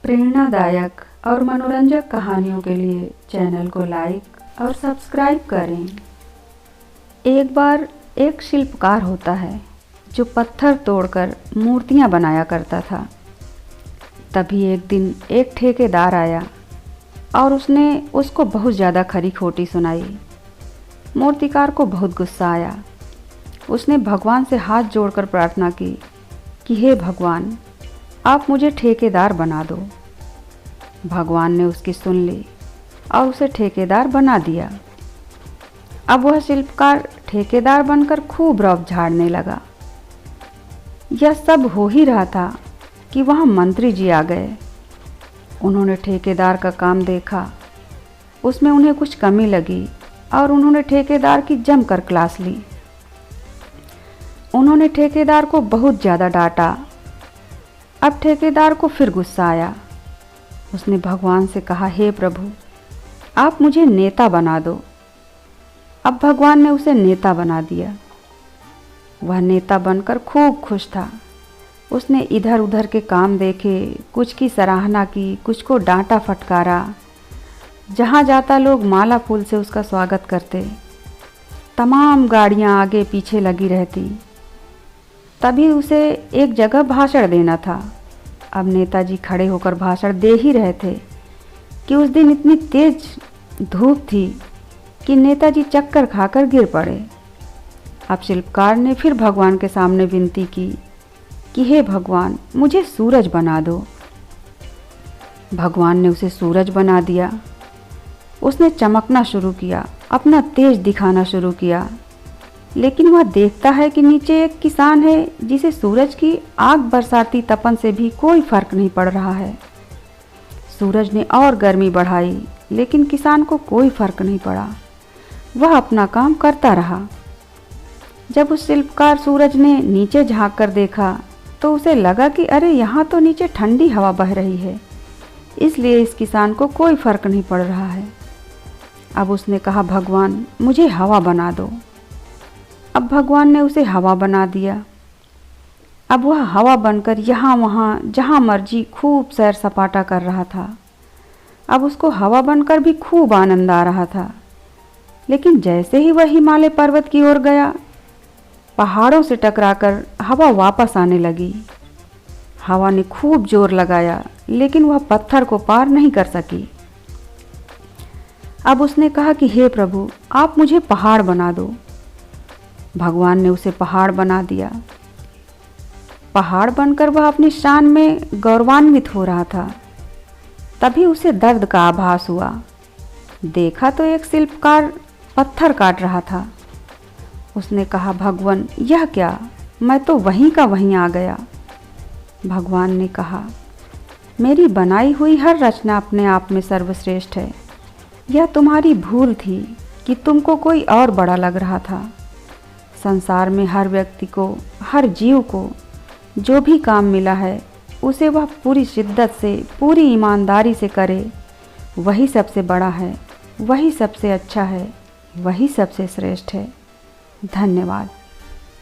प्रेरणादायक और मनोरंजक कहानियों के लिए चैनल को लाइक और सब्सक्राइब करें। एक बार एक शिल्पकार होता है जो पत्थर तोड़कर मूर्तियां बनाया करता था। तभी एक दिन एक ठेकेदार आया और उसने उसको बहुत ज़्यादा खरी खोटी सुनाई। मूर्तिकार को बहुत गुस्सा आया। उसने भगवान से हाथ जोड़कर प्रार्थना की कि हे भगवान, आप मुझे ठेकेदार बना दो। भगवान ने उसकी सुन ली और उसे ठेकेदार बना दिया। अब वह शिल्पकार ठेकेदार बनकर खूब रौब झाड़ने लगा। यह सब हो ही रहा था कि वहाँ मंत्री जी आ गए। उन्होंने ठेकेदार का काम देखा, उसमें उन्हें कुछ कमी लगी और उन्होंने ठेकेदार की जमकर क्लास ली। उन्होंने ठेकेदार को बहुत ज़्यादा डांटा। अब ठेकेदार को फिर गुस्सा आया। उसने भगवान से कहा, हे प्रभु, आप मुझे नेता बना दो। अब भगवान ने उसे नेता बना दिया। वह नेता बनकर खूब खुश था। उसने इधर उधर के काम देखे, कुछ की सराहना की, कुछ को डांटा फटकारा। जहाँ जाता लोग माला फूल से उसका स्वागत करते। तमाम गाड़ियाँ आगे पीछे लगी रहती। तभी उसे एक जगह भाषण देना था। अब नेताजी खड़े होकर भाषण दे ही रहे थे कि उस दिन इतनी तेज धूप थी कि नेताजी चक्कर खाकर गिर पड़े। अब शिल्पकार ने फिर भगवान के सामने विनती की कि हे भगवान, मुझे सूरज बना दो। भगवान ने उसे सूरज बना दिया। उसने चमकना शुरू किया, अपना तेज दिखाना शुरू किया। लेकिन वह देखता है कि नीचे एक किसान है जिसे सूरज की आग बरसाती तपन से भी कोई फर्क नहीं पड़ रहा है। सूरज ने और गर्मी बढ़ाई, लेकिन किसान को कोई फर्क नहीं पड़ा। वह अपना काम करता रहा। जब उस शिल्पकार सूरज ने नीचे झांक कर देखा तो उसे लगा कि अरे, यहाँ तो नीचे ठंडी हवा बह रही है, इसलिए इस किसान को कोई फर्क नहीं पड़ रहा है। अब उसने कहा, भगवान, मुझे हवा बना दो। अब भगवान ने उसे हवा बना दिया। अब वह हवा बनकर यहाँ वहाँ जहाँ मर्जी खूब सैर सपाटा कर रहा था। अब उसको हवा बनकर भी खूब आनंद आ रहा था। लेकिन जैसे ही वह हिमालय पर्वत की ओर गया, पहाड़ों से टकराकर हवा वापस आने लगी। हवा ने खूब जोर लगाया, लेकिन वह पत्थर को पार नहीं कर सकी। अब उसने कहा कि हे प्रभु, आप मुझे पहाड़ बना दो। भगवान ने उसे पहाड़ बना दिया। पहाड़ बनकर वह अपनी शान में गौरवान्वित हो रहा था। तभी उसे दर्द का आभास हुआ। देखा तो एक शिल्पकार पत्थर काट रहा था। उसने कहा, भगवान, यह क्या, मैं तो वहीं का वहीं आ गया। भगवान ने कहा, मेरी बनाई हुई हर रचना अपने आप में सर्वश्रेष्ठ है। यह तुम्हारी भूल थी कि तुमको कोई और बड़ा लग रहा था। संसार में हर व्यक्ति को, हर जीव को जो भी काम मिला है, उसे वह पूरी शिद्दत से, पूरी ईमानदारी से करे। वही सबसे बड़ा है, वही सबसे अच्छा है, वही सबसे श्रेष्ठ है। धन्यवाद।